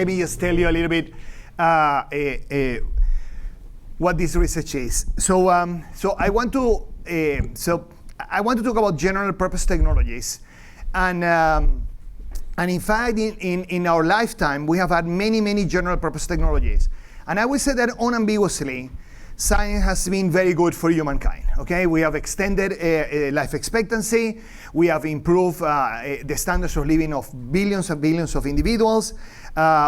let me just tell you a little bit what this research is. So I want to talk about general purpose technologies, and in fact, in our lifetime, we have had many general purpose technologies, and I would say that unambiguously, science has been very good for humankind. Okay, we have extended life expectancy. We have improved the standards of living of billions and billions of individuals.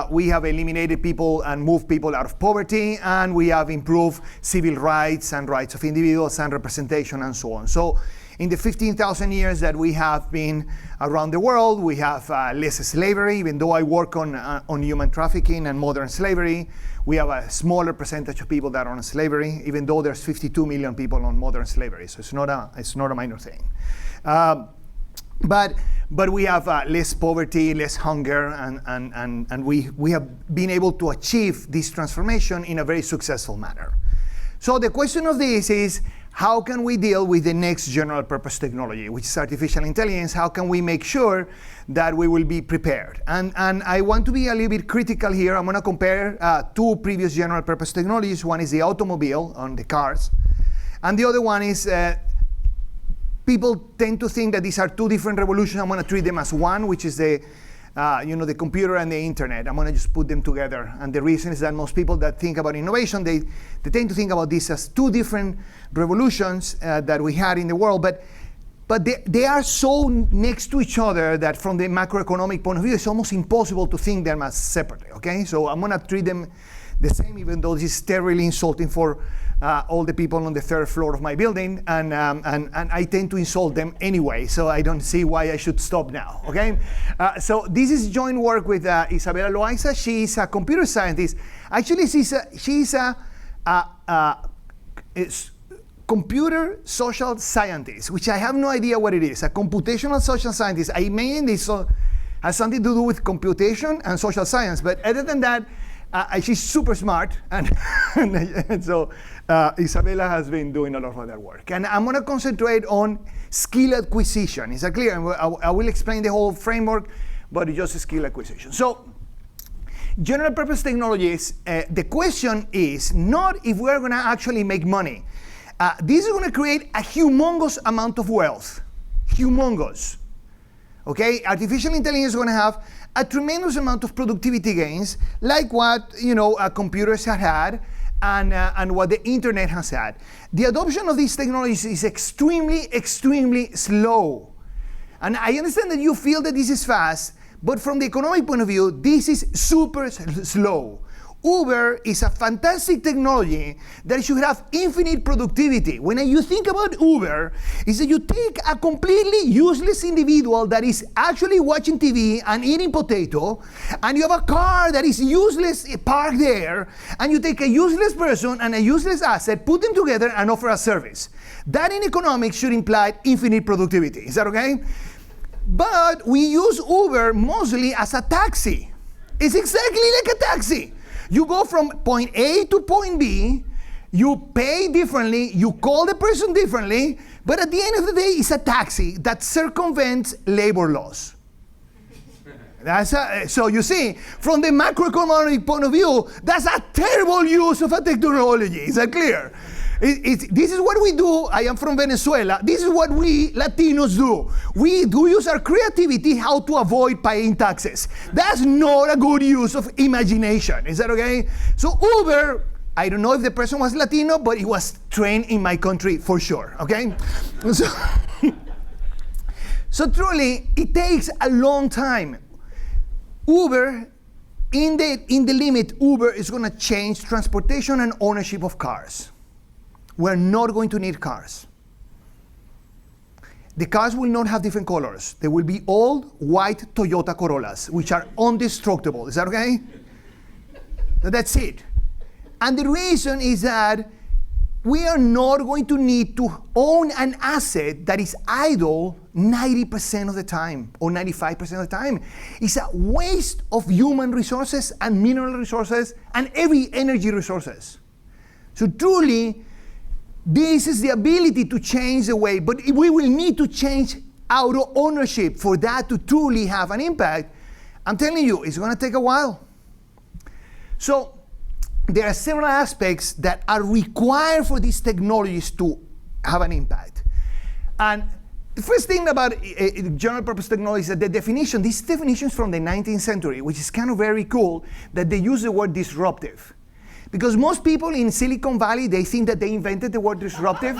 We have eliminated people and moved people out of poverty, and we have improved civil rights and rights of individuals and representation and so on. So in the 15,000 years that we have been around the world, we have less slavery. Even though I work on human trafficking and modern slavery, we have a smaller percentage of people that are on slavery, even though there's 52 million people on modern slavery. So it's not a minor thing. But we have less poverty, less hunger, and we have been able to achieve this transformation in a very successful manner. So the question of this is, how can we deal with the next general purpose technology, which is artificial intelligence? How can we make sure that we will be prepared? And I want to be a little bit critical here. I'm going to compare two previous general purpose technologies. One is the automobile on the cars, and the other one is people tend to think that these are two different revolutions. I'm going to treat them as one, which is the computer and the internet. I'm going to just put them together. And the reason is that most people that think about innovation, they tend to think about this as two different revolutions that we had in the world. But they are so next to each other that from the macroeconomic point of view, it's almost impossible to think them as separately. Okay, so I'm going to treat them the same, even though this is terribly insulting for all the people on the third floor of my building, and I tend to insult them anyway, so I don't see why I should stop now, okay? So this is joint work with Isabella Loaiza. She is a computer scientist. Actually, she's a computer social scientist, which I have no idea what it is. A computational social scientist. I imagine this has something to do with computation and social science, but other than that, she's super smart, and so Isabella has been doing a lot of that work. And I'm going to concentrate on skill acquisition. Is that clear? I will explain the whole framework, but it's just skill acquisition. So general purpose technologies, the question is not if we're going to actually make money. This is going to create a humongous amount of wealth. Humongous. Okay? Artificial intelligence is going to have a tremendous amount of productivity gains, like what computers have had and what the internet has had. The adoption of these technologies is extremely slow. And I understand that you feel that this is fast, but from the economic point of view, this is super slow. Uber is a fantastic technology that should have infinite productivity. When you think about Uber, is that you take a completely useless individual that is actually watching TV and eating potato, and you have a car that is useless parked there, and you take a useless person and a useless asset, put them together and offer a service. That in economics should imply infinite productivity. Is that okay? But we use Uber mostly as a taxi. It's exactly like a taxi. You go from point A to point B, you pay differently, you call the person differently, but at the end of the day, it's a taxi that circumvents labor laws. So you see, from the macroeconomic point of view, that's a terrible use of a technology. Is that clear? This is what we do. I am from Venezuela. This is what we Latinos do. We do use our creativity how to avoid paying taxes. That's not a good use of imagination. Is that okay? So Uber, I don't know if the person was Latino, but he was trained in my country for sure. Okay? So truly, it takes a long time. Uber, in the limit, Uber is going to change transportation and ownership of cars. We're not going to need cars. The cars will not have different colors. They will be old, white Toyota Corollas, which are indestructible. Is that okay? So that's it. And the reason is that we are not going to need to own an asset that is idle 90% of the time or 95% of the time. It's a waste of human resources and mineral resources and every energy resources. So truly, this is the ability to change the way, but we will need to change our ownership for that to truly have an impact. I'm telling you, it's going to take a while. So there are several aspects that are required for these technologies to have an impact. And the first thing about general purpose technology is that the definition, this definition is from the 19th century, which is kind of very cool, that they use the word disruptive. Because most people in Silicon Valley, they think that they invented the word disruptive,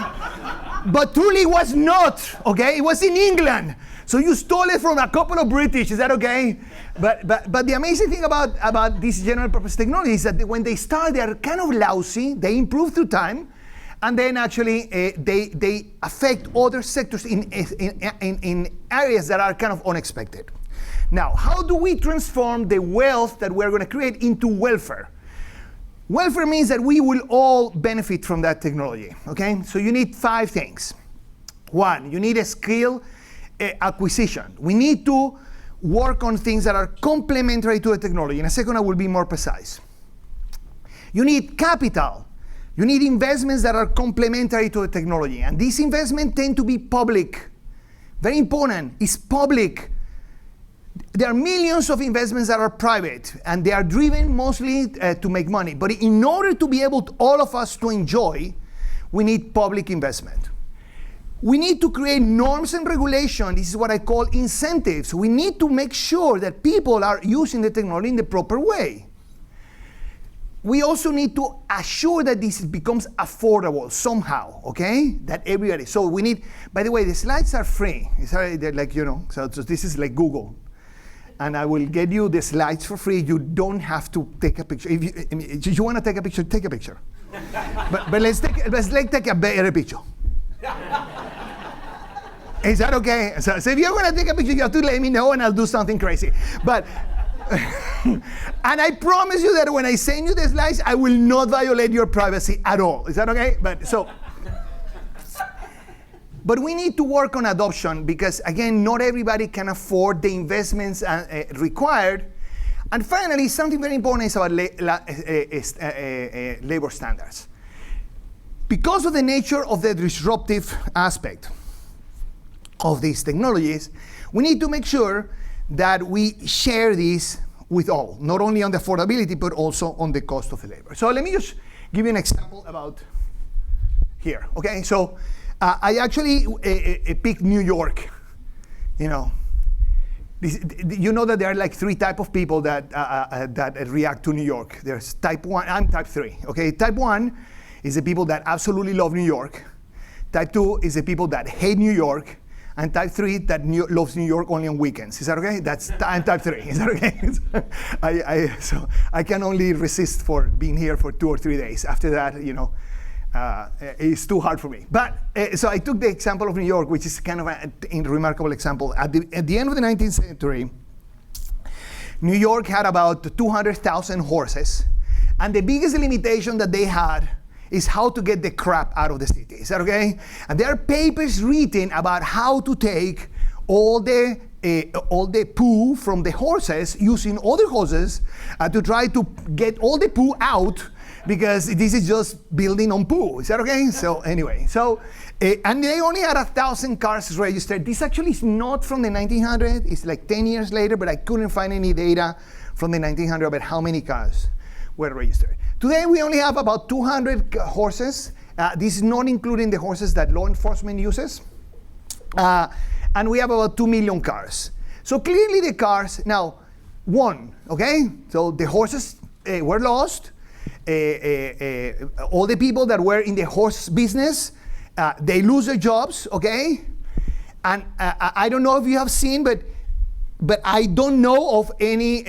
but truly it was not, okay? It was in England. So you stole it from a couple of British, is that okay? But the amazing thing about this general purpose technology is that when they start, they are kind of lousy, they improve through time, and then actually they affect other sectors in areas that are kind of unexpected. Now, how do we transform the wealth that we're going to create into welfare? Welfare means that we will all benefit from that technology, okay? So you need 5 things. 1, you need a skill acquisition. We need to work on things that are complementary to the technology. In a second, I will be more precise. You need capital. You need investments that are complementary to the technology. And these investments tend to be public. Very important, it's public. There are millions of investments that are private, and they are driven mostly to make money. But in order to be able to, all of us to enjoy, we need public investment. We need to create norms and regulation. This is what I call incentives. We need to make sure that people are using the technology in the proper way. We also need to assure that this becomes affordable somehow, okay? That everybody, so we need, by the way, the slides are free. It's already like, you know, so this is like Google. And I will get you the slides for free. You don't have to take a picture. If you want to take a picture, take a picture. but let's take a better picture. Is that okay? So if you're going to take a picture, you have to let me know and I'll do something crazy. But, and I promise you that when I send you the slides, I will not violate your privacy at all. Is that okay? But we need to work on adoption because, again, not everybody can afford the investments required. And finally, something very important is about labor standards. Because of the nature of the disruptive aspect of these technologies, we need to make sure that we share these with all, not only on the affordability, but also on the cost of the labor. So let me just give you an example about here, okay? So I actually picked New York, you know. You know that there are like 3 types of people that react to New York. There's type 1, I'm type 3, okay? Type 1 is the people that absolutely love New York. Type 2 is the people that hate New York. And type 3 that loves New York only on weekends. Is that okay? I'm type 3. Is that okay? So I can only resist for being here for 2 or 3 days. After that, you know, it's too hard for me. But so I took the example of New York, which is kind of a remarkable example. At the end of the 19th century, New York had about 200,000 horses. And the biggest limitation that they had is how to get the crap out of the city. Is that okay? And there are papers written about how to take all the poo from the horses using other horses to try to get all the poo out because this is just building on poo. Is that okay? So anyway, and they only had 1,000 cars registered. This actually is not from the 1900s. It's like 10 years later, but I couldn't find any data from the 1900s about how many cars were registered. Today, we only have about 200 horses. This is not including the horses that law enforcement uses. And we have about 2 million cars. So clearly the cars, now, won, okay? So the horses were lost. All the people that were in the horse business, they lose their jobs, okay? And I don't know if you have seen, but I don't know of any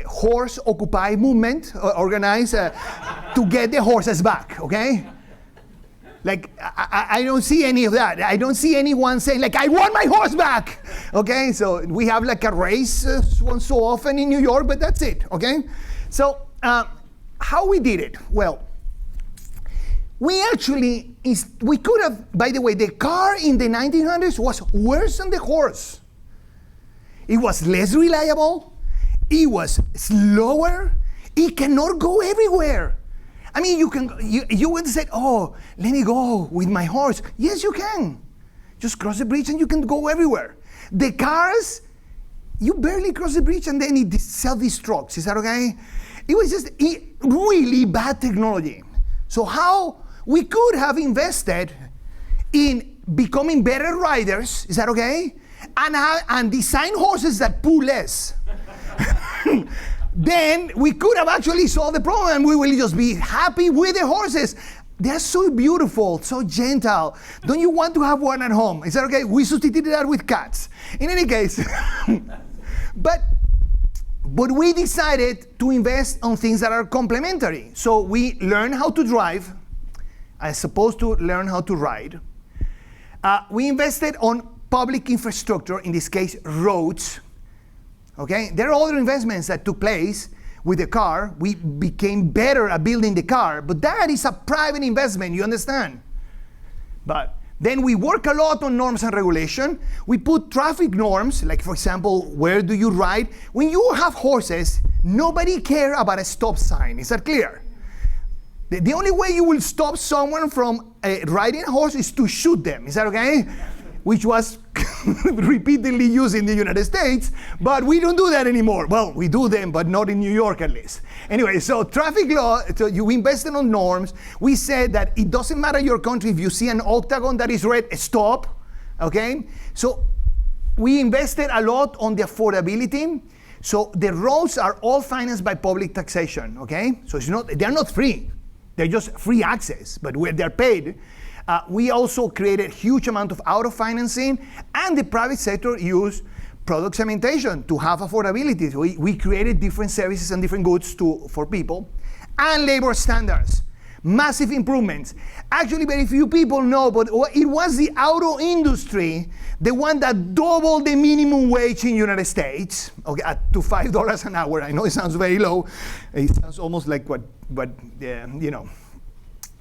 horse Occupy movement organized to get the horses back, okay? Like, I don't see any of that. I don't see anyone saying, like, I want my horse back, okay? So we have like a race once so often in New York, but that's it, okay? So how we did it? Well, we could have, by the way, the car in the 1900s was worse than the horse. It was less reliable, it was slower, it cannot go everywhere. I mean, you would say, oh, let me go with my horse. Yes, you can. Just cross the bridge and you can go everywhere. The cars, you barely cross the bridge and then it self-destructs. Is that okay? It was just, really bad technology. So how we could have invested in becoming better riders, is that okay? And design horses that pull less. Then we could have actually solved the problem and we will just be happy with the horses. They're so beautiful, so gentle. Don't you want to have one at home? Is that okay? We substituted that with cats. In any case, but we decided to invest on things that are complementary. So we learn how to drive, as opposed to learn how to ride. We invested on public infrastructure, in this case, roads. Okay, there are other investments that took place with the car. We became better at building the car, but that is a private investment, you understand? But then we work a lot on norms and regulation. We put traffic norms, like for example, where do you ride? When you have horses, nobody cares about a stop sign. Is that clear? The only way you will stop someone from riding a horse is to shoot them. Is that okay? Which was repeatedly used in the United States, but we don't do that anymore. Well, we do them, but not in New York at least. Anyway, so traffic law, so you invested on norms. We said that it doesn't matter your country, if you see an octagon that is red, stop, okay? So we invested a lot on the affordability. So the roads are all financed by public taxation, okay? So they're not free. They're just free access, but where they're paid. We also created huge amount of auto-financing, and the private sector used product segmentation to have affordability. So we created different services and different goods for people. And labor standards, massive improvements. Actually, very few people know, but it was the auto industry, the one that doubled the minimum wage in the United States, okay, to $5 an hour. I know it sounds very low. It sounds almost like what you know.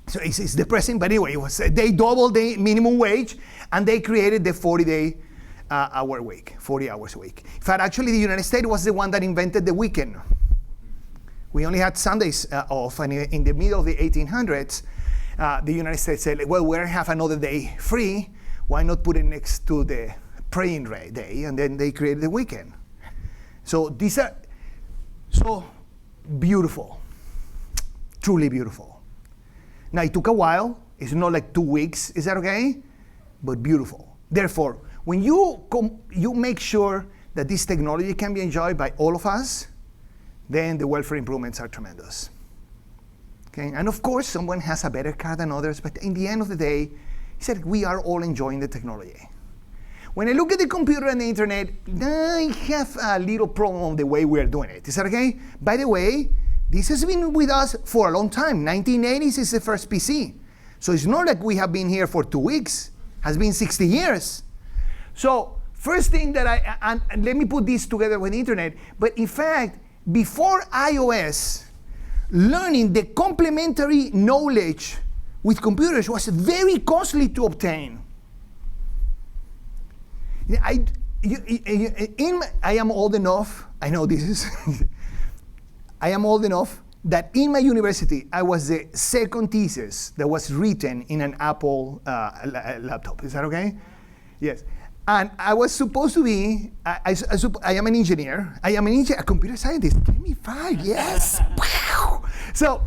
So it's depressing, but anyway, they doubled the minimum wage, and they created the 40-day hour week, 40 hours a week. In fact, actually, the United States was the one that invented the weekend. We only had Sundays off, and in the middle of the 1800s, the United States said, well, we're going to have another day free. Why not put it next to the praying day? And then they created the weekend. So these are so beautiful, truly beautiful. Now, it took a while. It's not like 2 weeks. Is that okay? But beautiful. Therefore, when you make sure that this technology can be enjoyed by all of us, then the welfare improvements are tremendous. Okay? And of course, someone has a better car than others, but in the end of the day, he said we are all enjoying the technology. When I look at the computer and the internet, I have a little problem with the way we're doing it. Is that okay? By the way, this has been with us for a long time. 1980s is the first PC. So it's not like we have been here for 2 weeks. It has been 60 years. So first thing that and let me put this together with the internet, but in fact, before iOS, learning the complementary knowledge with computers was very costly to obtain. I am old enough, I know this is, I am old enough that in my university, I was the second thesis that was written in an Apple laptop. Is that okay? Yes. And I was supposed to be, I am an engineer. I am a computer scientist. Give me 5, yes. Wow. So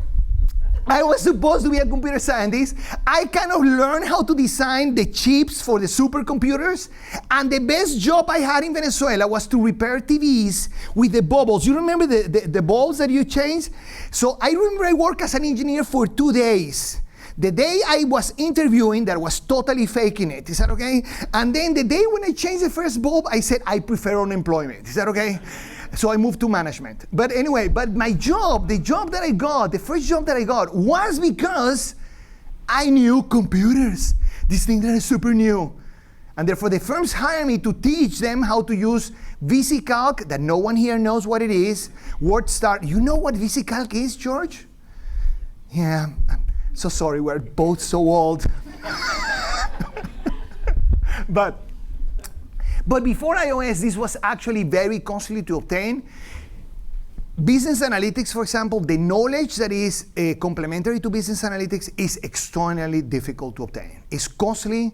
I was supposed to be a computer scientist. I kind of learned how to design the chips for the supercomputers. And the best job I had in Venezuela was to repair TVs with the bubbles. You remember the bulbs that you change? So I remember I worked as an engineer for 2 days. The day I was interviewing, that was totally faking it. Is that okay? And then the day when I changed the first bulb, I said, I prefer unemployment. Is that okay? So I moved to management. But anyway, my job, the job that I got, the first job that I got was because I knew computers. These things that are super new. And therefore the firms hire me to teach them how to use VisiCalc, that no one here knows what it is. WordStar, you know what VisiCalc is, George? Yeah, I'm so sorry, we're both so old. But before iOS, this was actually very costly to obtain. Business analytics, for example, the knowledge that is complementary to business analytics is extraordinarily difficult to obtain. It's costly,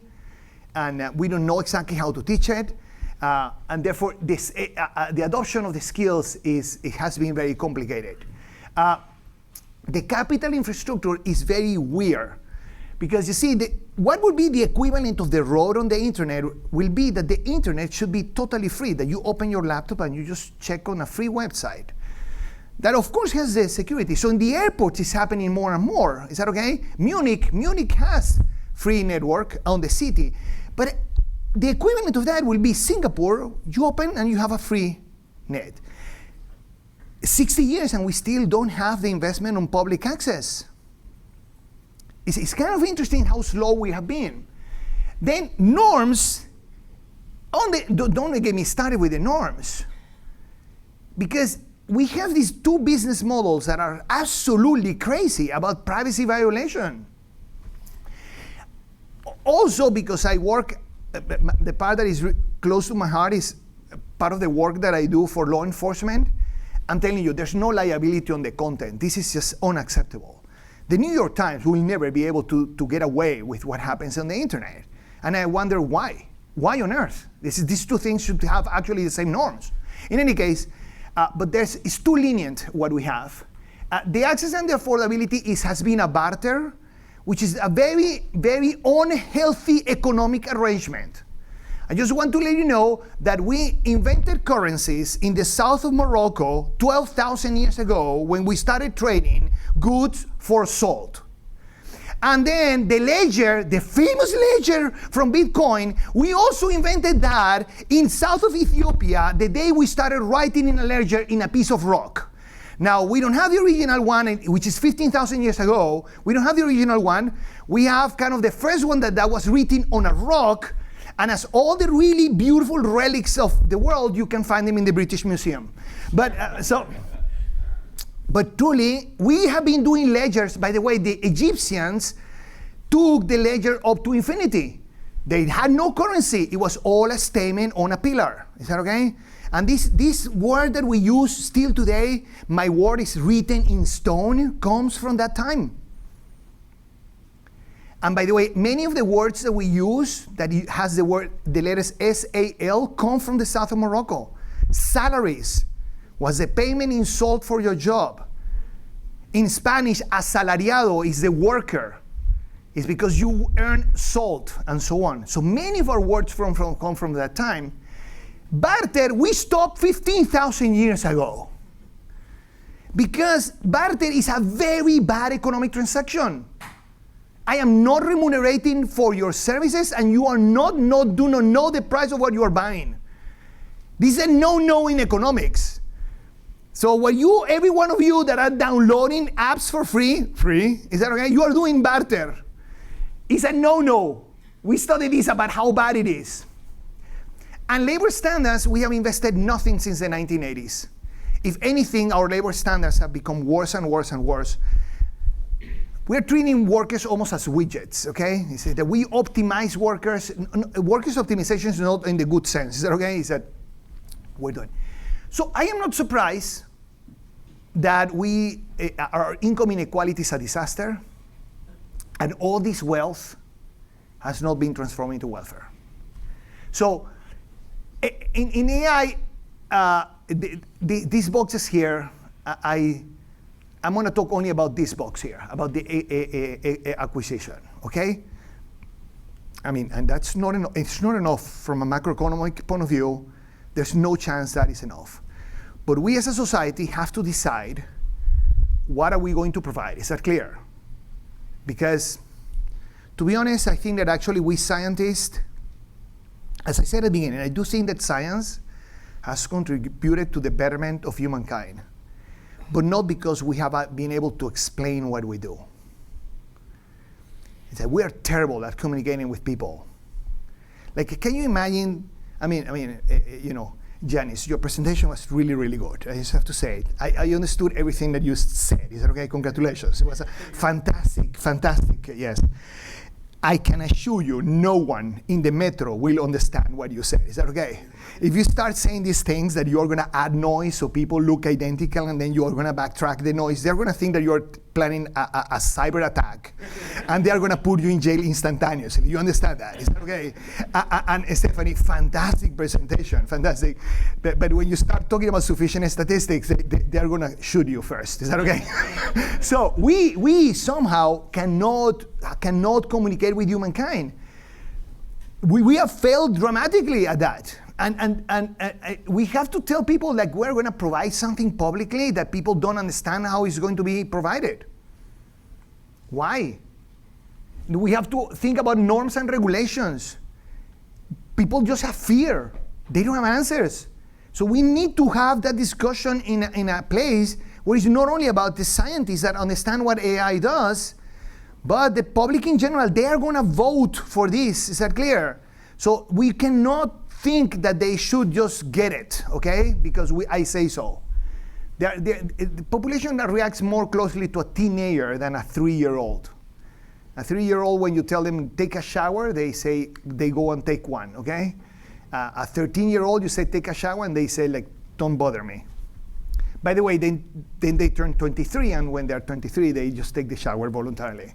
and we don't know exactly how to teach it. And therefore, the adoption of the skills has been very complicated. the capital infrastructure is very weird. Because you see, what would be the equivalent of the road on the internet will be that the internet should be totally free, that you open your laptop and you just check on a free website. That of course has the security. So in the airports it's happening more and more. Is that okay? Munich has free network on the city. But the equivalent of that will be Singapore. You open and you have a free net. 60 years and we still don't have the investment on public access. It's kind of interesting how slow we have been. Then norms, don't get me started with the norms. Because we have these two business models that are absolutely crazy about privacy violation. Also because I work, the part that is close to my heart is part of the work that I do for law enforcement. I'm telling you, there's no liability on the content. This is just unacceptable. The New York Times will never be able to get away with what happens on the internet. And I wonder why. Why on earth? These two things should have actually the same norms. In any case, but it's too lenient what we have. The access and the affordability has been a barter, which is a very, very unhealthy economic arrangement. I just want to let you know that we invented currencies in the south of Morocco 12,000 years ago when we started trading goods for salt. And then the ledger, the famous ledger from Bitcoin, we also invented that in south of Ethiopia the day we started writing in a ledger in a piece of rock. Now, we don't have the original one, which is 15,000 years ago. We don't have the original one. We have kind of the first one that was written on a rock, and as all the really beautiful relics of the world, you can find them in the British Museum. But truly, we have been doing ledgers. By the way, the Egyptians took the ledger up to infinity. They had no currency. It was all a statement on a pillar. Is that okay? And this word that we use still today, my word is written in stone, comes from that time. And by the way, many of the words that we use that has the letters S-A-L come from the south of Morocco. Salaries was the payment in salt for your job. In Spanish, asalariado is the worker. It's because you earn salt and so on. So many of our words come from that time. Barter, we stopped 15,000 years ago. Because barter is a very bad economic transaction. I am not remunerating for your services and you are do not know the price of what you are buying. This is a no-no in economics. So every one of you that are downloading apps for free, is that okay? You are doing barter. It's a no-no. We studied this about how bad it is. And labor standards, we have invested nothing since the 1980s. If anything, our labor standards have become worse and worse and worse. We're treating workers almost as widgets, okay? It's that we optimize workers. Workers' optimization is not in the good sense. Is that okay? Is that we're doing? So I am not surprised that our income inequality is a disaster, and all this wealth has not been transformed into welfare. So in AI, these boxes here, I'm going to talk only about this box here, about the acquisition, okay? I mean, and that's not enough. It's not enough from a macroeconomic point of view. There's no chance that is enough. But we as a society have to decide what are we going to provide. Is that clear? Because, to be honest, I think that actually we scientists, as I said at the beginning, I do think that science has contributed to the betterment of humankind, but not because we have been able to explain what we do. It's that we are terrible at communicating with people. Like, can you imagine? I mean, Janice, your presentation was really, really good. I just have to say it. I understood everything that you said. Is that okay? Congratulations. It was a fantastic, yes. I can assure you no one in the metro will understand what you said. Is that okay? If you start saying these things that you're going to add noise so people look identical and then you're going to backtrack the noise, they're going to think that you're planning a cyber attack, and they are going to put you in jail instantaneously. You understand that? Is that okay? And Stephanie, fantastic presentation, fantastic. But when you start talking about sufficient statistics, they are going to shoot you first. Is that okay? So we somehow cannot communicate with humankind. We have failed dramatically at that. And we have to tell people like we're going to provide something publicly that people don't understand how it's going to be provided. Why? We have to think about norms and regulations. People just have fear. They don't have answers. So we need to have that discussion in a place where it's not only about the scientists that understand what AI does, but the public in general. They are going to vote for this. Is that clear? So we cannot think that they should just get it, okay? Because I say so. The population that reacts more closely to a teenager than a 3-year-old. A 3-year-old, when you tell them take a shower, they say they go and take one, okay? A 13-year-old, you say take a shower, and they say like, don't bother me. By the way, then they turn 23, and when they're 23, they just take the shower voluntarily.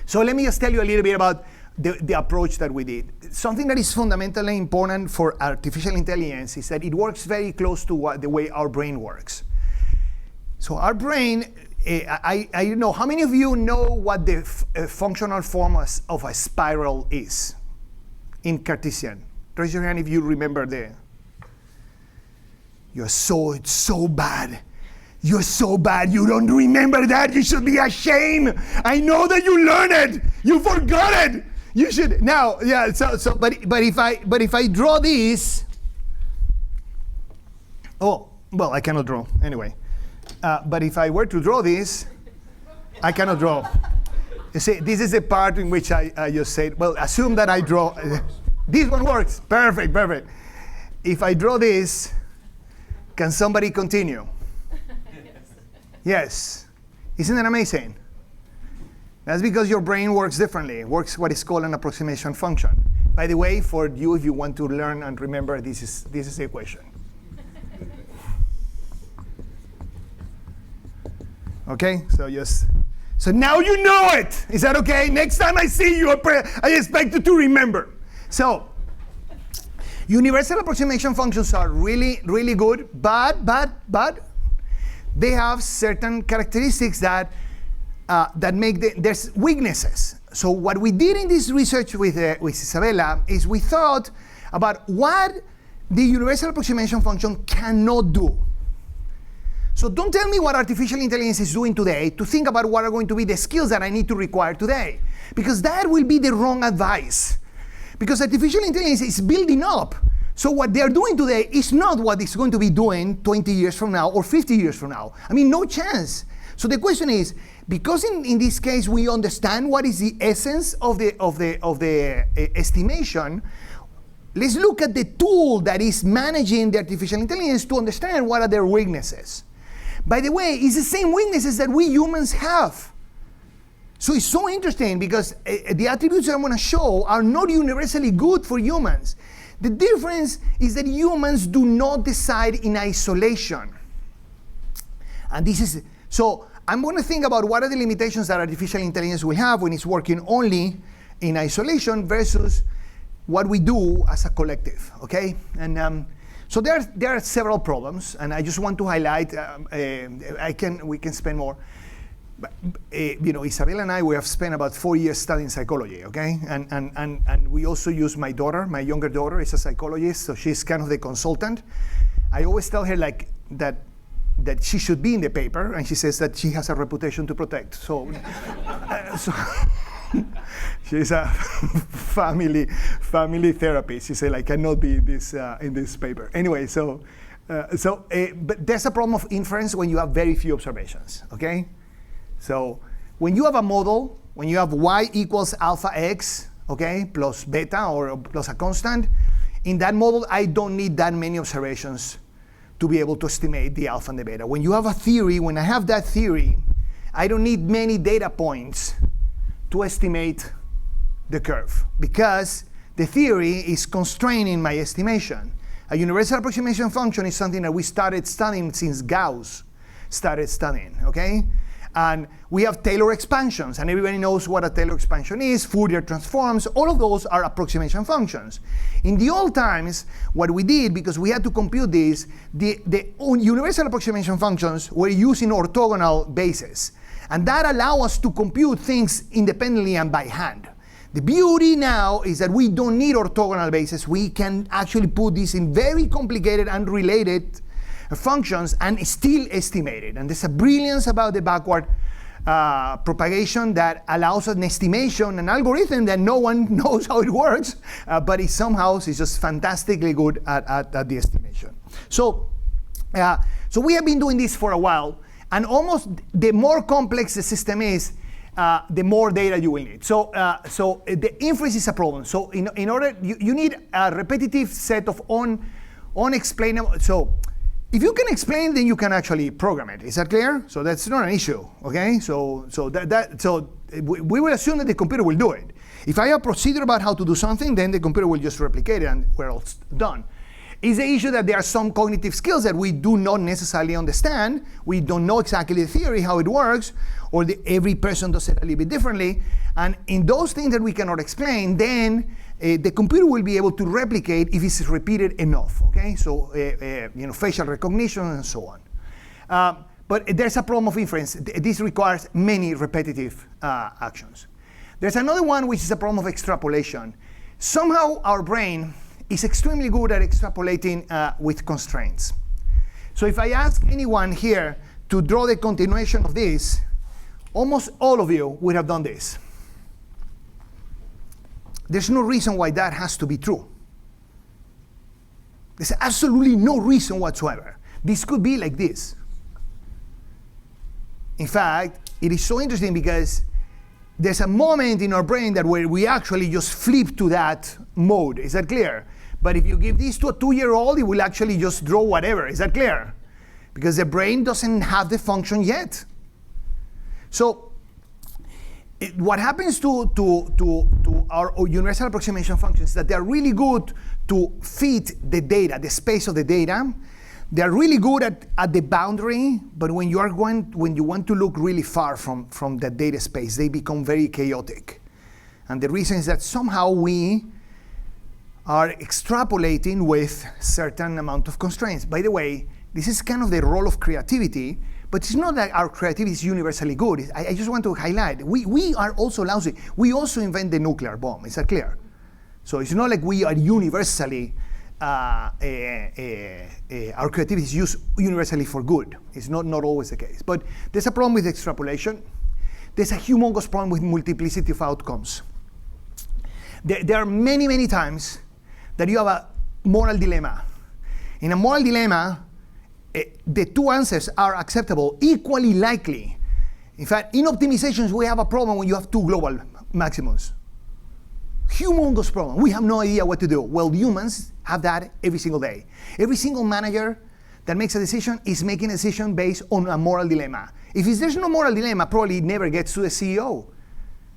So let me just tell you a little bit about the approach that we did. Something that is fundamentally important for artificial intelligence is that it works very close to the way our brain works. So our brain, I know, how many of you know what the functional form of a spiral is in Cartesian? Raise your hand if you remember it's so bad. You're so bad, you don't remember that, you should be ashamed. I know that you learned it, you forgot it. You should now, yeah. But if I draw this, oh well, I cannot draw anyway. But if I were to draw this, I cannot draw. You see, this is the part in which I just said, well, assume that I draw. This one works, perfect. If I draw this, can somebody continue? Yes. Isn't that amazing? That's because your brain works differently. It works what is called an approximation function. By the way, for you, if you want to learn and remember, this is the equation. Okay, so now you know it. Is that okay? Next time I see you, I expect you to remember. So, universal approximation functions are really, really good, but they have certain characteristics that make there's weaknesses. So what we did in this research with Isabella is we thought about what the universal approximation function cannot do. So don't tell me what artificial intelligence is doing today to think about what are going to be the skills that I need to require today, because that will be the wrong advice. Because artificial intelligence is building up. So what they're doing today is not what it's going to be doing 20 years from now or 50 years from now. I mean, no chance. So the question is, because in this case we understand what is the essence of the estimation, let's look at the tool that is managing the artificial intelligence to understand what are their weaknesses. By the way, it's the same weaknesses that we humans have. So it's so interesting because the attributes that I'm going to show are not universally good for humans. The difference is that humans do not decide in isolation. And this is, so I'm going to think about what are the limitations that artificial intelligence will have when it's working only in isolation versus what we do as a collective, okay? And so there are several problems, and I just want to highlight, we can spend more. But, Isabel and I, we have spent about 4 years studying psychology, okay? And we also use my daughter, my younger daughter is a psychologist, so she's kind of the consultant. I always tell her like that she should be in the paper, and she says that she has a reputation to protect. So, she's a family therapist. She said, I cannot be in this paper. Anyway, but there's a problem of inference when you have very few observations, okay? So when you have a model, when you have y equals alpha x, okay, plus beta or plus a constant, in that model, I don't need that many observations to be able to estimate the alpha and the beta. When you have a theory, when I have that theory, I don't need many data points to estimate the curve because the theory is constraining my estimation. A universal approximation function is something that we started studying since Gauss. started studying, okay? And we have Taylor expansions, and everybody knows what a Taylor expansion is, Fourier transforms, all of those are approximation functions. In the old times, what we did, because we had to compute this, the universal approximation functions were using orthogonal bases. And that allows us to compute things independently and by hand. The beauty now is that we don't need orthogonal bases. We can actually put this in very complicated and related functions and still estimate it. And there's a brilliance about the backward propagation that allows an estimation, an algorithm that no one knows how it works, but it somehow is just fantastically good at the estimation. So we have been doing this for a while, and almost the more complex the system is, the more data you will need. So the inference is a problem. So in order, you need a repetitive set of unexplainable. So if you can explain, then you can actually program it. Is that clear? So that's not an issue, okay? So we will assume that the computer will do it. If I have a procedure about how to do something, then the computer will just replicate it and we're all done. Is the issue that there are some cognitive skills that we do not necessarily understand. We don't know exactly the theory, how it works, or every person does it a little bit differently. And in those things that we cannot explain, then the computer will be able to replicate if it's repeated enough, okay? So, facial recognition and so on. But there's a problem of inference. This requires many repetitive actions. There's another one, which is a problem of extrapolation. Somehow our brain is extremely good at extrapolating with constraints. So if I ask anyone here to draw the continuation of this, almost all of you would have done this. There's no reason why that has to be true. There's absolutely no reason whatsoever. This could be like this. In fact, it is so interesting because there's a moment in our brain that where we actually just flip to that mode. Is that clear? But if you give this to a 2-year-old, it will actually just draw whatever. Is that clear? Because the brain doesn't have the function yet. So what happens to our universal approximation functions is that they're really good to fit the data, the space of the data. They're really good at the boundary, but when you want to look really far from that data space, they become very chaotic. And the reason is that somehow we are extrapolating with certain amount of constraints. By the way, this is kind of the role of creativity, but it's not that our creativity is universally good. I just want to highlight, we are also lousy. We also invent the nuclear bomb. Is that clear? So it's not like we are universally, our creativity is used universally for good. It's not always the case. But there's a problem with extrapolation. There's a humongous problem with multiplicity of outcomes. There are many, many times that you have a moral dilemma. In a moral dilemma, the two answers are acceptable, equally likely. In fact, in optimizations, we have a problem when you have two global maximums. Humongous problem. We have no idea what to do. Well, humans have that every single day. Every single manager that makes a decision is making a decision based on a moral dilemma. If there's no moral dilemma, probably it never gets to the CEO.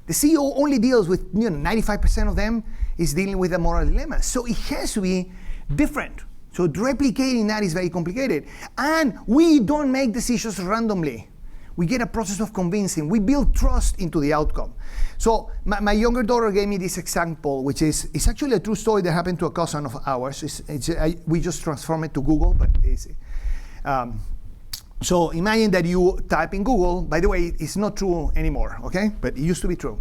The CEO only deals with 95% of them is dealing with a moral dilemma. So it has to be different. So replicating that is very complicated. And we don't make decisions randomly. We get a process of convincing. We build trust into the outcome. So my younger daughter gave me this example, which is it's actually a true story that happened to a cousin of ours. We just transform it to Google, but it's, so imagine that you type in Google. By the way, it's not true anymore, okay? But it used to be true.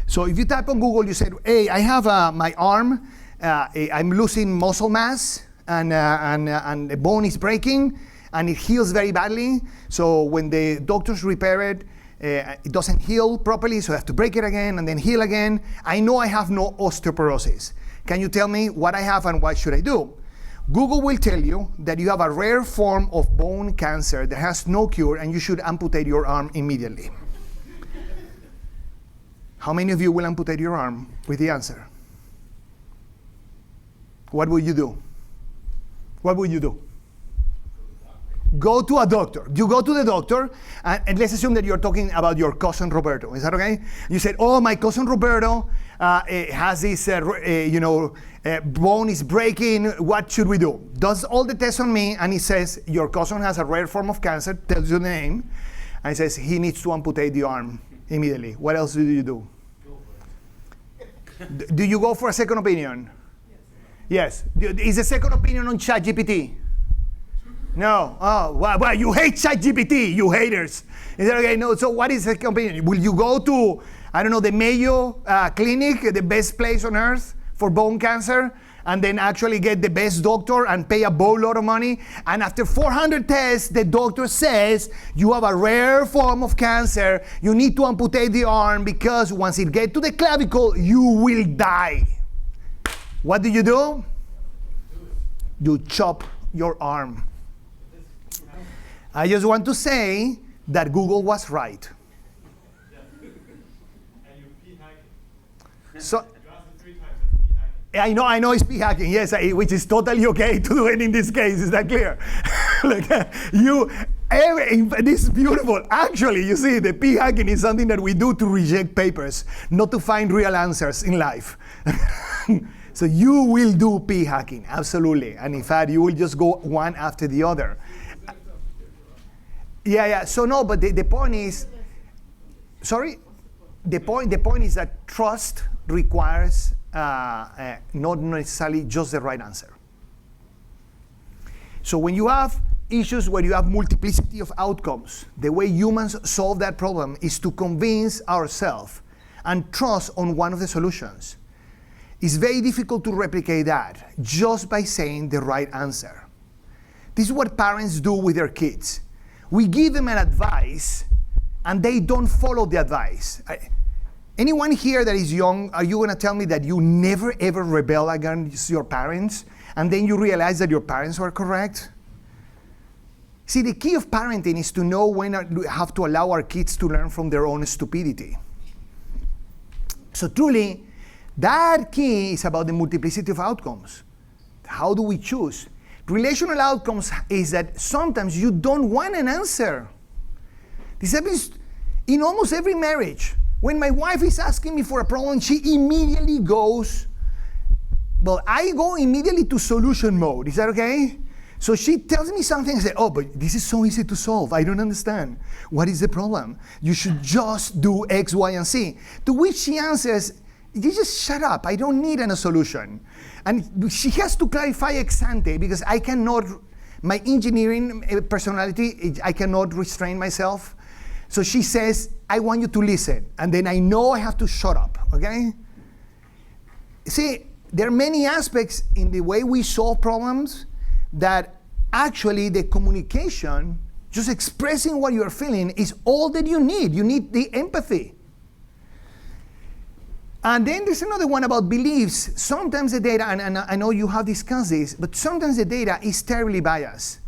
So if you type on Google, you said, hey, I have my arm, I'm losing muscle mass, and the bone is breaking, and it heals very badly. So when the doctors repair it, it doesn't heal properly, so I have to break it again and then heal again. I know I have no osteoporosis. Can you tell me what I have and what should I do? Google will tell you that you have a rare form of bone cancer that has no cure and you should amputate your arm immediately. How many of you will amputate your arm with the answer? What will you do? What will you do? Go to a doctor. You go to the doctor, and let's assume that you're talking about your cousin Roberto. Is that okay? You said, oh, my cousin Roberto has this, bone is breaking. What should we do? Does all the tests on me, and he says, your cousin has a rare form of cancer, tells you the name, and he says, he needs to amputate the arm immediately. What else do you do? Do you go for a second opinion? Yes. Is a second opinion on ChatGPT? No. Oh, well, you hate ChatGPT, you haters. Is that okay? No. So what is the second opinion? Will you go to, I don't know, the Mayo Clinic, the best place on earth for bone cancer, and then actually get the best doctor and pay a boatload of money? And after 400 tests, the doctor says, you have a rare form of cancer. You need to amputate the arm because once it gets to the clavicle, you will die. What do? You chop your arm. I just want to say that Google was right. So, I know it's p-hacking, yes, which is totally okay to do it in this case. Is that clear? This is beautiful. Actually, you see, the p-hacking is something that we do to reject papers, not to find real answers in life. So you will do p-hacking, absolutely. And in fact, you will just go one after the other. Yeah. So no, but the point is, sorry? The point is that trust requires not necessarily just the right answer. So when you have issues where you have multiplicity of outcomes, the way humans solve that problem is to convince ourselves and trust on one of the solutions. It's very difficult to replicate that just by saying the right answer. This is what parents do with their kids. We give them an advice, and they don't follow the advice. Anyone here that is young, are you going to tell me that you never ever rebel against your parents, and then you realize that your parents were correct? See, the key of parenting is to know when we have to allow our kids to learn from their own stupidity. So truly, that key is about the multiplicity of outcomes. How do we choose? Relational outcomes is that sometimes you don't want an answer. This happens in almost every marriage. When my wife is asking me for a problem, she immediately goes, well, I go immediately to solution mode. Is that okay? So she tells me something, I say, oh, but this is so easy to solve. I don't understand. What is the problem? You should just do X, Y, and Z. To which she answers, you just shut up. I don't need a solution. And she has to clarify ex ante because I cannot, my engineering personality, I cannot restrain myself. So she says, I want you to listen. And then I know I have to shut up, okay? See, there are many aspects in the way we solve problems that actually the communication, just expressing what you're feeling, is all that you need. You need the empathy. And then there's another one about beliefs. Sometimes the data, and I know you have discussed this, but sometimes the data is terribly biased.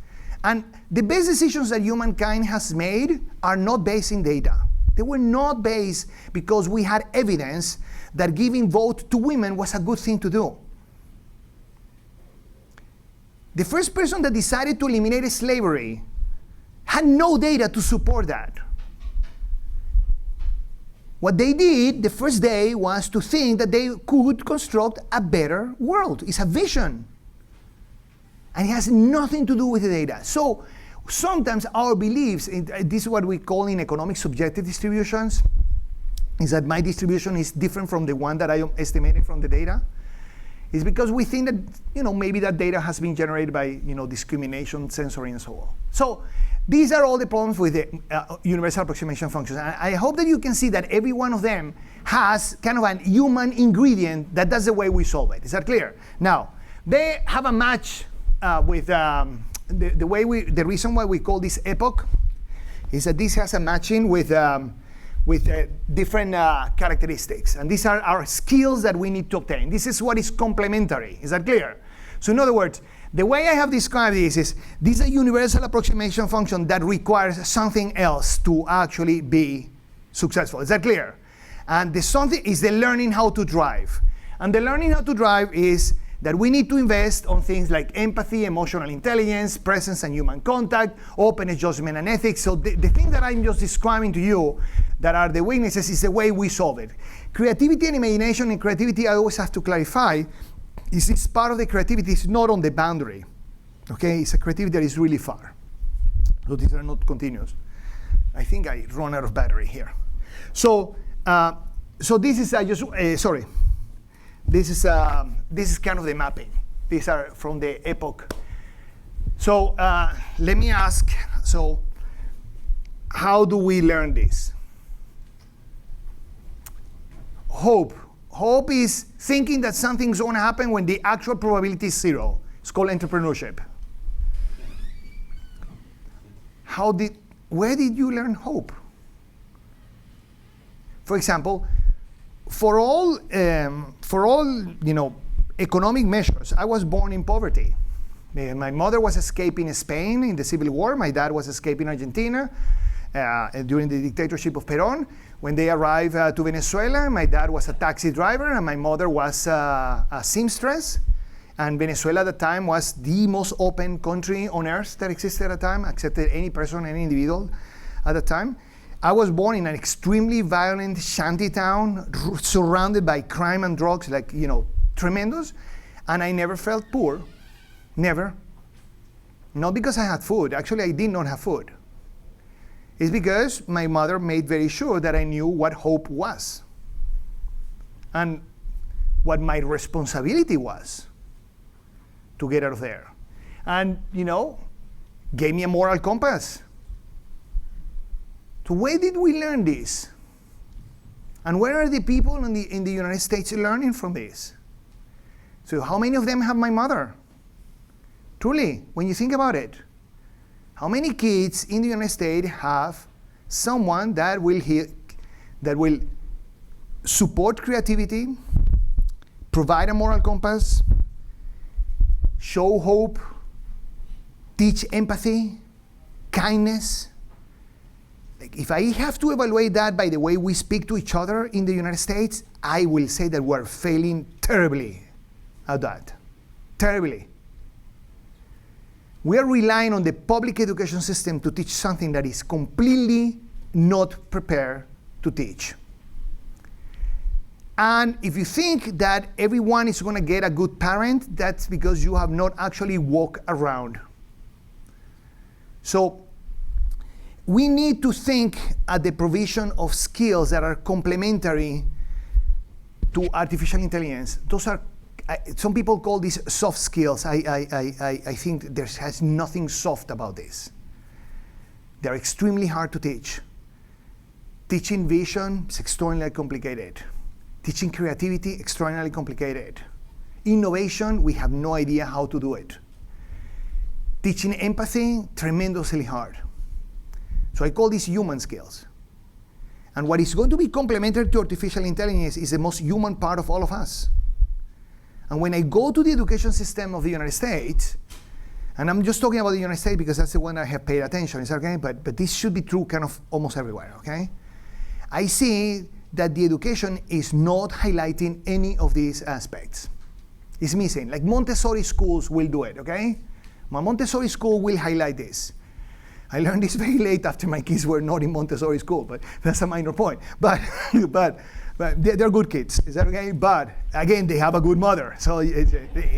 And the best decisions that humankind has made are not based in data. They were not based because we had evidence that giving vote to women was a good thing to do. The first person that decided to eliminate slavery had no data to support that. What they did the first day was to think that they could construct a better world. It's a vision. And it has nothing to do with the data. So sometimes our beliefs, this is what we call in economics subjective distributions, is that my distribution is different from the one that I am estimating from the data. It's because we think that, maybe that data has been generated by, discrimination, censoring, and so on. So these are all the problems with the universal approximation functions. And I hope that you can see that every one of them has kind of a human ingredient that's the way we solve it. Is that clear? Now, they have a match with the reason why we call this epoch is that this has a matching with different characteristics. And these are our skills that we need to obtain. This is what is complementary. Is that clear? So in other words, the way I have described this is a universal approximation function that requires something else to actually be successful. Is that clear? And the something is the learning how to drive. And the learning how to drive is that we need to invest on things like empathy, emotional intelligence, presence and human contact, openness, judgment, and ethics. So the thing that I'm just describing to you that are the weaknesses is the way we solve it. Creativity and imagination, and creativity, I always have to clarify, is this part of the creativity is not on the boundary. Okay, it's a creativity that is really far. So these are not continuous. I think I run out of battery here. So this is sorry. This is kind of the mapping. These are from the epoch. So let me ask. So how do we learn this? Hope. Hope is thinking that something's going to happen when the actual probability is zero. It's called entrepreneurship. Where did you learn hope? For example, for all economic measures, I was born in poverty. My mother was escaping Spain in the Civil War. My dad was escaping Argentina during the dictatorship of Perón. When they arrived to Venezuela, my dad was a taxi driver and my mother was a seamstress. And Venezuela at the time was the most open country on earth that existed at the time, accepted any person, any individual at the time. I was born in an extremely violent shanty town, surrounded by crime and drugs, tremendous. And I never felt poor, never. Not because I had food. Actually, I did not have food. It's because my mother made very sure that I knew what hope was and what my responsibility was to get out of there. And, gave me a moral compass. So where did we learn this? And where are the people in the United States learning from this? So how many of them have my mother? Truly, when you think about it, how many kids in the United States have someone that will support creativity, provide a moral compass, show hope, teach empathy, kindness? If I have to evaluate that by the way we speak to each other in the United States, I will say that we're failing terribly at that. Terribly. We are relying on the public education system to teach something that is completely not prepared to teach. And if you think that everyone is going to get a good parent, that's because you have not actually walked around. So we need to think at the provision of skills that are complementary to artificial intelligence. Those are, some people call these soft skills. I think there has nothing soft about this. They're extremely hard to teach. Teaching vision is extraordinarily complicated. Teaching creativity, extraordinarily complicated. Innovation, we have no idea how to do it. Teaching empathy, tremendously hard. So I call these human skills. And what is going to be complementary to artificial intelligence is the most human part of all of us. And when I go to the education system of the United States, and I'm just talking about the United States because that's the one I have paid attention, is okay? But this should be true kind of almost everywhere, okay? I see that the education is not highlighting any of these aspects. It's missing. Like Montessori schools will do it, okay? My Montessori school will highlight this. I learned this very late after my kids were not in Montessori school, but that's a minor point. But they're good kids, is that okay? But again, they have a good mother. So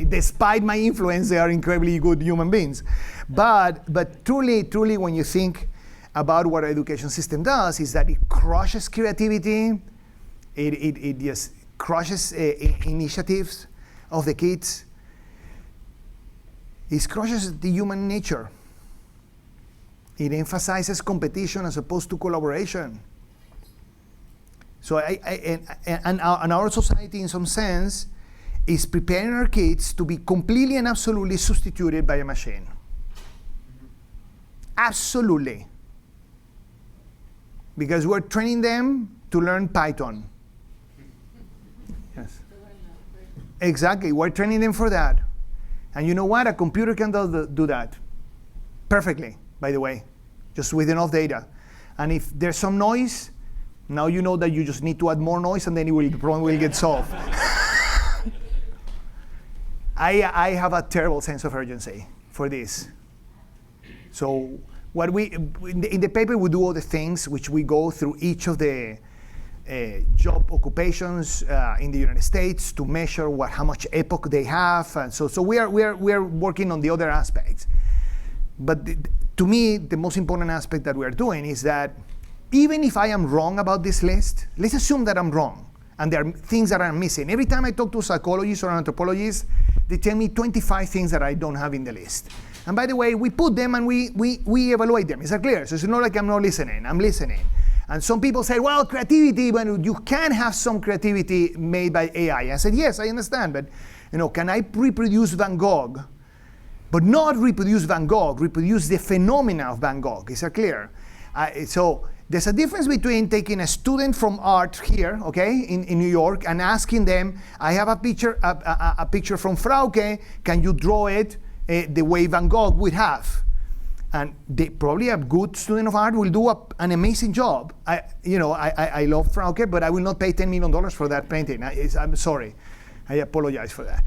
despite my influence, they are incredibly good human beings. But truly, when you think about what our education system does, is that it crushes creativity, it just crushes initiatives of the kids. It crushes the human nature. It emphasizes competition as opposed to collaboration. So our society, in some sense, is preparing our kids to be completely and absolutely substituted by a machine. Absolutely. Because we're training them to learn Python. Yes. Exactly. We're training them for that. And you know what? A computer can do that perfectly, by the way, just with enough data. And if there's some noise, now you know that you just need to add more noise and then the problem will get solved. I have a terrible sense of urgency for this. So what in the paper we do all the things which we go through each of the job occupations in the United States to measure how much epoch they have, and so we are working on the other aspects. But to me, the most important aspect that we are doing is that even if I am wrong about this list, let's assume that I'm wrong and there are things that I'm missing. Every time I talk to psychologists or anthropologists, they tell me 25 things that I don't have in the list. And by the way, we put them and we evaluate them. Is that clear? So it's not like I'm not listening. I'm listening. And some people say, well, creativity, but you can have some creativity made by AI. I said, yes, I understand, but can I reproduce Van Gogh, but not reproduce Van Gogh, reproduce the phenomena of Van Gogh? Is that clear? So there's a difference between taking a student from art here, okay, in New York, and asking them, I have a picture from Frauke, can you draw it the way Van Gogh would have? And probably a good student of art will do an amazing job. I love Frauke, but I will not pay $10 million for that painting. I'm sorry. I apologize for that.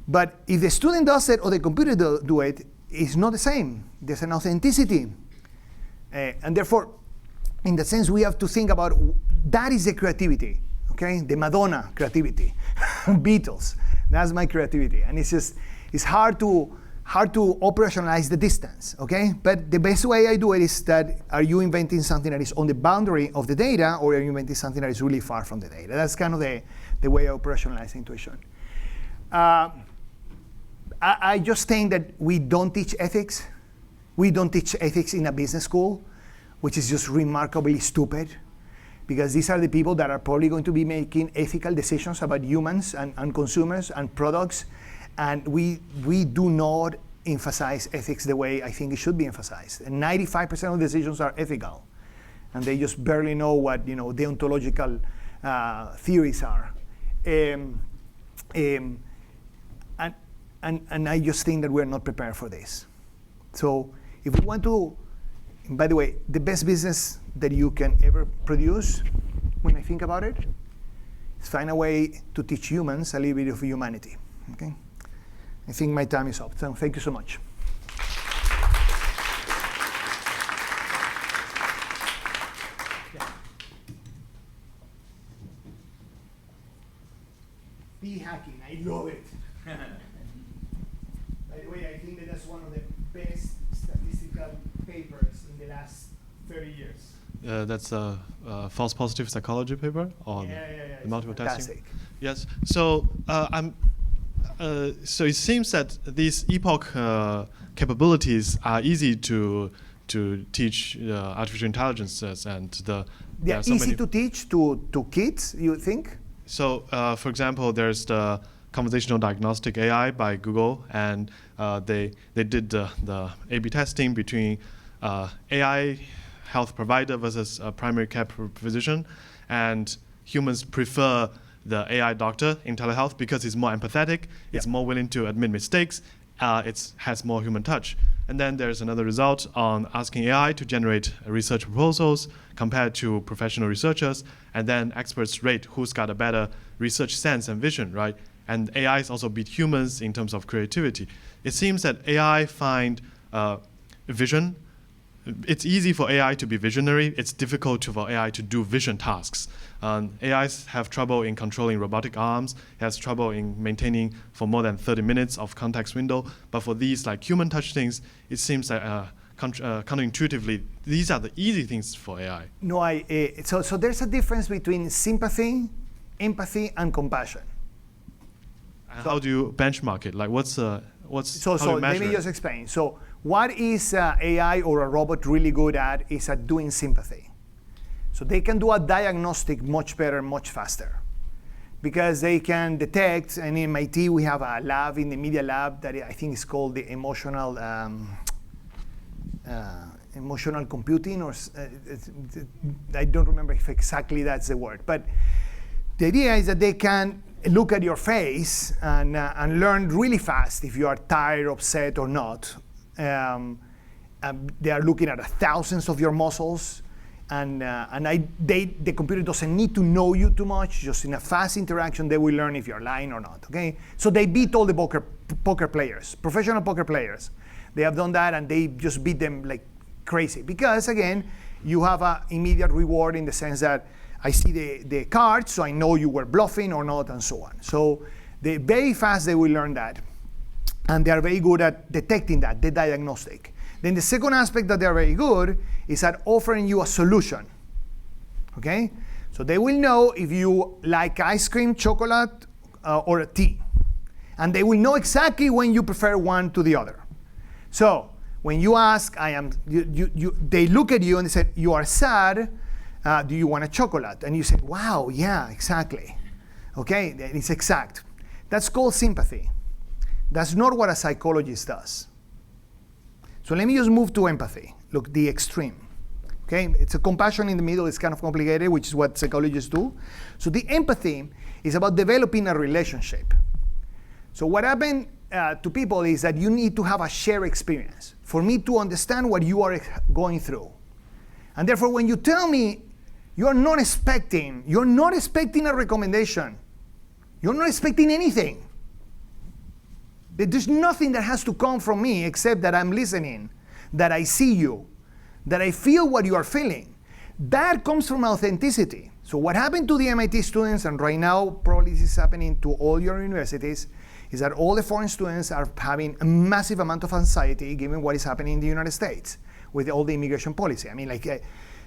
but if the student does it or the computer do it, it's not the same. There's an authenticity. And therefore, in that sense, we have to think about that is the creativity, okay? The Madonna creativity, Beatles. That's my creativity. And it's hard to operationalize the distance, okay? But the best way I do it is that, are you inventing something that is on the boundary of the data, or are you inventing something that is really far from the data? That's kind of the way I operationalize intuition. I just think that we don't teach ethics. We don't teach ethics in a business school, which is just remarkably stupid, because these are the people that are probably going to be making ethical decisions about humans and consumers and products. And we do not emphasize ethics the way I think it should be emphasized. And 95% of decisions are ethical, and they just barely know what deontological theories are. And I just think that we're not prepared for this. So if we want to, by the way, the best business that you can ever produce, when I think about it, is find a way to teach humans a little bit of humanity. Okay. I think my time is up, so thank you so much. Be hacking, I love it. By the way, I think that's one of the best statistical papers in the last 30 years. That's a false positive psychology paper on the multiple testing. Yes. So so it seems that these epoch capabilities are easy to teach artificial intelligences, and they're easy to teach to kids, you think? So, for example, there's the conversational diagnostic AI by Google, and they did the A/B testing between AI health provider versus primary care physician, and humans prefer the AI doctor in telehealth because it's more empathetic, it's more willing to admit mistakes, it has more human touch. And then there's another result on asking AI to generate research proposals compared to professional researchers, and then experts rate who's got a better research sense and vision, right? And AIs also beat humans in terms of creativity. It seems that AI find vision. It's easy for AI to be visionary. It's difficult for AI to do vision tasks. AIs have trouble in controlling robotic arms. It has trouble in maintaining for more than 30 minutes of context window. But for these like human touch things, it seems that counterintuitively, these are the easy things for AI. No, so there's a difference between sympathy, empathy, and compassion. How do you benchmark it? Like so let me just explain. So what is AI or a robot really good at is at doing sympathy. So they can do a diagnostic much better, much faster, because they can detect, and in MIT we have a lab in the media lab that I think is called the emotional computing, or I don't remember if exactly that's the word. But the idea is that they can look at your face and learn really fast if you are tired, upset, or not. They are looking at thousands of your muscles. the computer doesn't need to know you too much. Just in a fast interaction, they will learn if you're lying or not. Okay, so they beat all the poker players, professional poker players. They have done that, and they just beat them like crazy because again, you have an immediate reward in the sense that I see the cards, so I know you were bluffing or not, and so on. So very fast they will learn that, and they are very good at detecting that, the diagnostic. Then the second aspect that they are very good is at offering you a solution. Okay, so they will know if you like ice cream, chocolate, or a tea, and they will know exactly when you prefer one to the other. So when you ask, they look at you and they say, you are sad, do you want a chocolate? And you say, wow, yeah, exactly. Okay, it's exact. That's called sympathy. That's not what a psychologist does. So let me just move to empathy. Look, the extreme. Okay, it's a compassion in the middle. It's kind of complicated, which is what psychologists do. So the empathy is about developing a relationship. So what happened to people is that you need to have a shared experience for me to understand what you are going through. And therefore, when you tell me you're not expecting a recommendation, you're not expecting anything. There's nothing that has to come from me except that I'm listening, that I see you, that I feel what you are feeling. That comes from authenticity. So what happened to the MIT students, and right now probably this is happening to all your universities, is that all the foreign students are having a massive amount of anxiety given what is happening in the United States with all the immigration policy. I mean,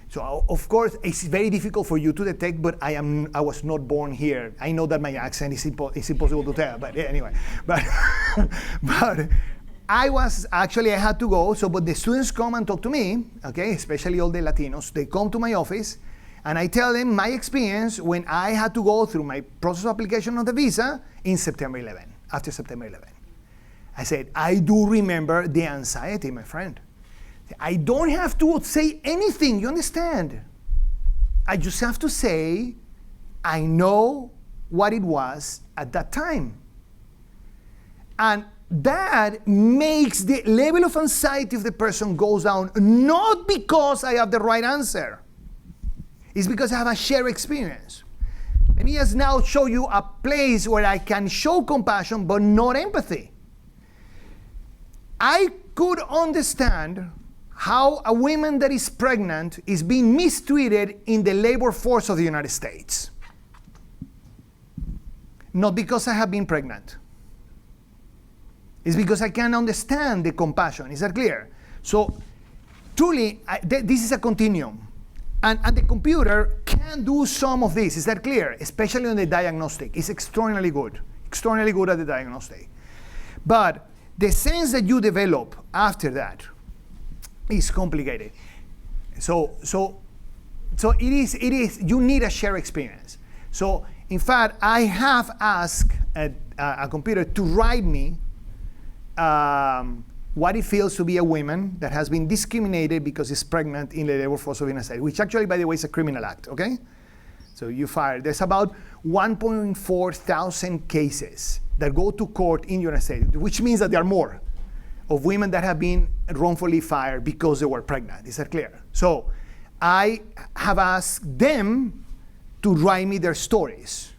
so of course it's very difficult for you to detect, but I was not born here. I know that my accent is impossible to tell, but anyway. But I had to go, but the students come and talk to me, okay, especially all the Latinos. They come to my office, and I tell them my experience when I had to go through my process of application of the visa in September 11, after September 11. I said, I do remember the anxiety, my friend. I don't have to say anything, you understand? I just have to say, I know what it was at that time. And that makes the level of anxiety of the person goes down, not because I have the right answer. It's because I have a shared experience. Let me just now show you a place where I can show compassion but not empathy. I could understand how a woman that is pregnant is being mistreated in the labor force of the United States. Not because I have been pregnant. It's because I can understand the compassion. Is that clear? So truly, this is a continuum. And the computer can do some of this. Is that clear? Especially on the diagnostic. It's extraordinarily good at the diagnostic. But the sense that you develop after that is complicated. So it is, you need a shared experience. So in fact, I have asked a computer to write me what it feels to be a woman that has been discriminated because it's pregnant in the labor force of the United States, which actually, by the way, is a criminal act, okay? So you fire. There's about 1.4 thousand cases that go to court in the United States, which means that there are more of women that have been wrongfully fired because they were pregnant. Is that clear? So I have asked them to write me their stories.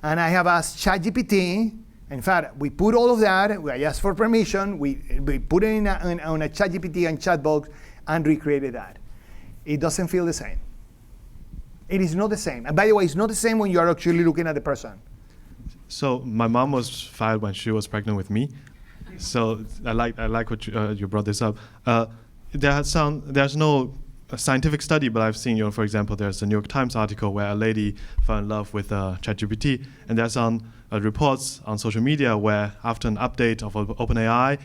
And I have asked ChatGPT. In fact, we put all of that, I asked for permission, we put it on a ChatGPT and chat box and recreated that. It doesn't feel the same. It is not the same. And by the way, it's not the same when you are actually looking at the person. So my mom was fired when she was pregnant with me. So I like what you brought this up. There's no scientific study, but I've seen, for example, there's a New York Times article where a lady fell in love with ChatGPT, and there's reports on social media where after an update of OpenAI,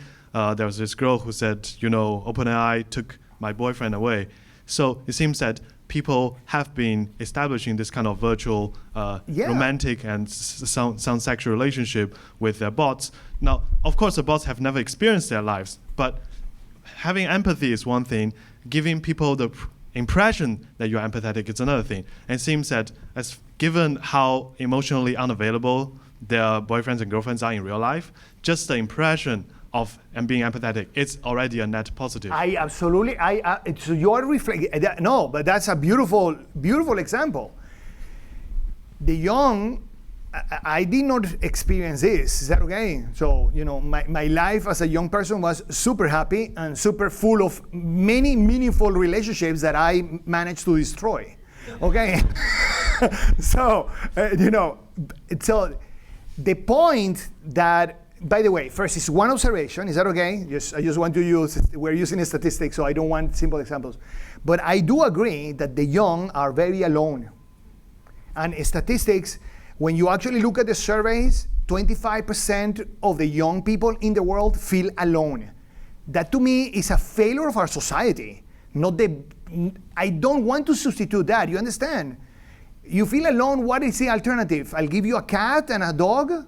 there was this girl who said, OpenAI took my boyfriend away. So it seems that people have been establishing this kind of virtual romantic and some sexual relationship with their bots. Now, of course, the bots have never experienced their lives, but having empathy is one thing. Giving people the impression that you're empathetic is another thing. And it seems that given how emotionally unavailable their boyfriends and girlfriends are in real life, just the impression of and being empathetic, it's already a net positive. I absolutely, so you're reflecting, no, but that's a beautiful, beautiful example. The young, I did not experience this. Is that okay? So, you know, my life as a young person was super happy and super full of many meaningful relationships that I managed to destroy. Okay? So, you know, so the point that, by the way, first is one observation. Is that okay? I just want to use, we're using a statistic, so I don't want simple examples. But I do agree that the young are very alone. And statistics, when you actually look at the surveys, 25% of the young people in the world feel alone. That to me is a failure of our society. I don't want to substitute that, you understand? You feel alone, what is the alternative? I'll give you a cat and a dog?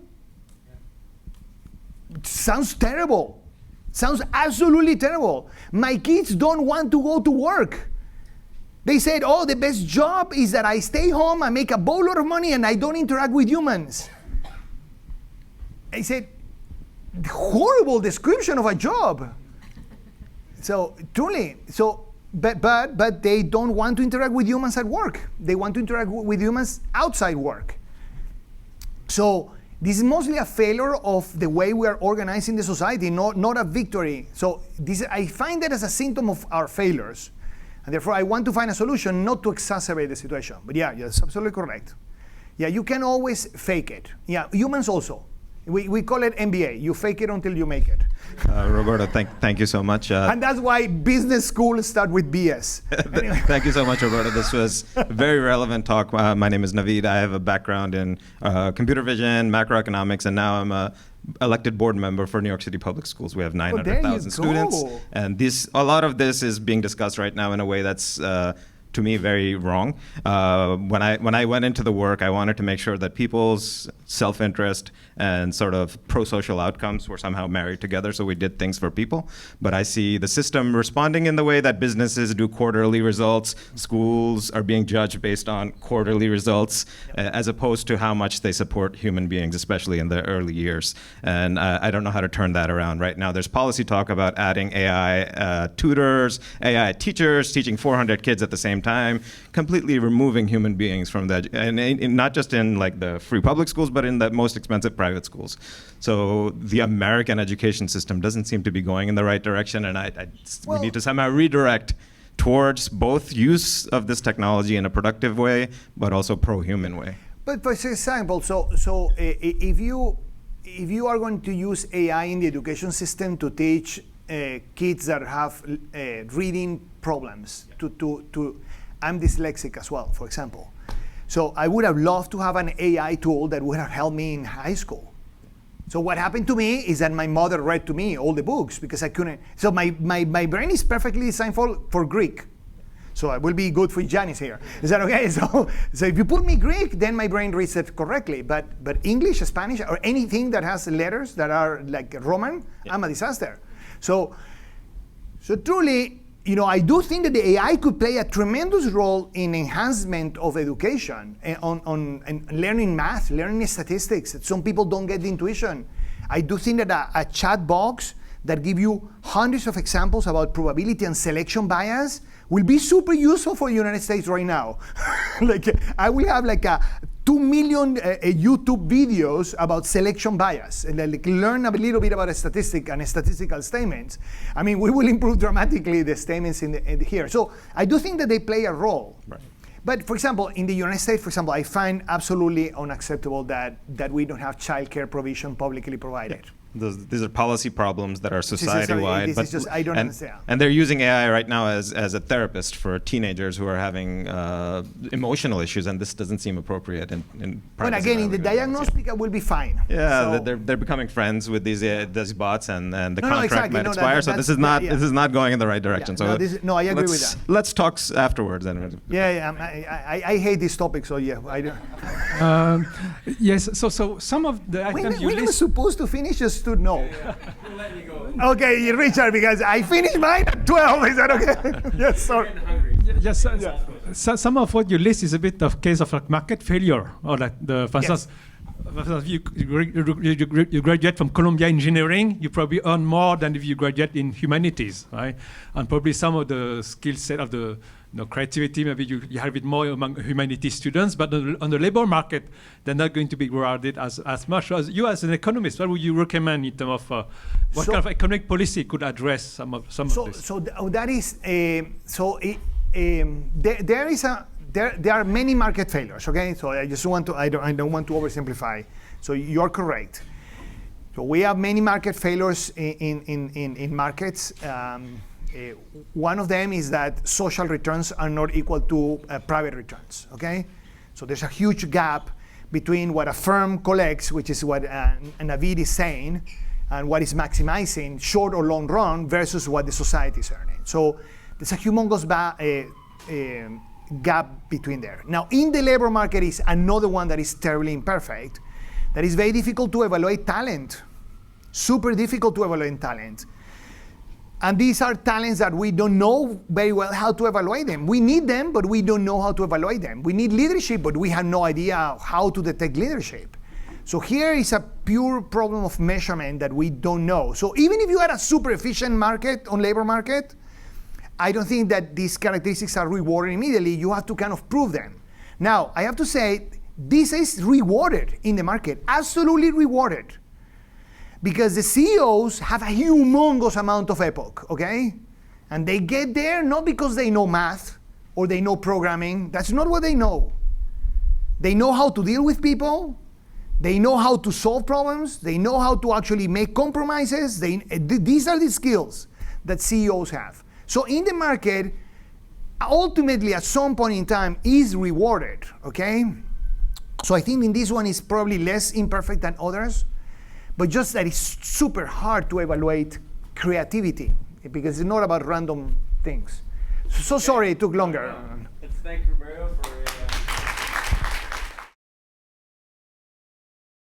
Sounds terrible. Sounds absolutely terrible. My kids don't want to go to work. They said, oh, the best job is that I stay home, I make a boatload of money, and I don't interact with humans. I said, horrible description of a job. So, truly, but they don't want to interact with humans at work. They want to interact with humans outside work. So, this is mostly a failure of the way we are organizing the society, not a victory. So, I find that as a symptom of our failures. And therefore, I want to find a solution not to exacerbate the situation. But yeah, that's absolutely correct. Yeah, you can always fake it. Yeah, humans also. We call it MBA. You fake it until you make it. Roberto, thank you so much. And that's why business schools start with BS. Anyway. Thank you so much, Roberto. This was a very relevant talk. My name is Naveed. I have a background in computer vision, macroeconomics, and now I'm a elected board member for New York City Public Schools. We have 900,000 students. And a lot of this is being discussed right now in a way that's to me very wrong. When I went into the work, I wanted to make sure that people's self-interest and sort of pro-social outcomes were somehow married together, so we did things for people. But I see the system responding in the way that businesses do quarterly results, schools are being judged based on quarterly results, as opposed to how much they support human beings, especially in the early years. And I don't know how to turn that around right now. There's policy talk about adding AI tutors, AI teachers, teaching 400 kids at the same time, completely removing human beings from that, and not just in like the free public schools, but in the most expensive private schools. So the American education system doesn't seem to be going in the right direction, and we need to somehow redirect towards both use of this technology in a productive way, but also pro-human way. But for example, so if you are going to use AI in the education system to teach kids that have reading problems, I'm dyslexic as well, for example. So I would have loved to have an AI tool that would have helped me in high school. So what happened to me is that my mother read to me all the books because I couldn't. So my brain is perfectly designed for Greek. So I will be good for Janice here. Is that okay? So if you put me Greek, then my brain reads it correctly. But English, Spanish, or anything that has letters that are like Roman, I'm a disaster. So truly, you know, I do think that the AI could play a tremendous role in enhancement of education, on learning math, learning statistics. Some people don't get the intuition. I do think that a chat box that give you hundreds of examples about probability and selection bias will be super useful for the United States right now. Like I will have like 2 million YouTube videos about selection bias and like learn a little bit about a statistic and statistical statements. I mean, we will improve dramatically the statements in here. So I do think that they play a role. Right. But for example, in the United States, for example, I find absolutely unacceptable that we don't have childcare provision publicly provided. Yeah. These are policy problems that are society-wide. This is just, I don't understand. And they're using AI right now as a therapist for teenagers who are having emotional issues, and this doesn't seem appropriate in But again, in the diagnostic, will be fine. Yeah, so they're becoming friends with these bots, and the contract might expire. So this is not going in the right direction. Yeah, so I agree with that. Let's talk afterwards. I hate this topic, so yeah, I don't. Yes. So some of the items you list. When am I supposed to finish? Just to know. We'll let you go. Okay, Richard, because I finished mine at 12. Is that okay? Yes, sorry. Yes. So some of what you list is a bit of case of like market failure, or like for instance, you graduate from Columbia Engineering, you probably earn more than if you graduate in humanities, right? And probably some of the skill set of the creativity, maybe you have it more among humanities students, but on the labor market, they're not going to be rewarded as much. As you, as an economist, what would you recommend in terms of what kind of economic policy could address some of this? There are many market failures. Okay, so I don't want to oversimplify. So you're correct. So we have many market failures in markets. One of them is that social returns are not equal to private returns, okay? So there's a huge gap between what a firm collects, which is what Navid is saying, and what is maximizing short or long run versus what the society is earning. So there's a humongous gap between there. Now, in the labor market is another one that is terribly imperfect, that is very difficult to evaluate talent, super difficult to evaluate talent. And these are talents that we don't know very well how to evaluate them. We need them, but we don't know how to evaluate them. We need leadership, but we have no idea how to detect leadership. So here is a pure problem of measurement that we don't know. So even if you had a super efficient market on labor market, I don't think that these characteristics are rewarded immediately. You have to kind of prove them. Now, I have to say, this is rewarded in the market, absolutely rewarded. Because the CEOs have a humongous amount of epoch, okay? And they get there not because they know math or they know programming. That's not what they know. They know how to deal with people. They know how to solve problems. They know how to actually make compromises. These are the skills that CEOs have. So in the market, ultimately at some point in time is rewarded, okay? So I think in this one is probably less imperfect than others. But just that it's super hard to evaluate creativity because it's not about random things. So sorry it took longer. Let's thank Roberto for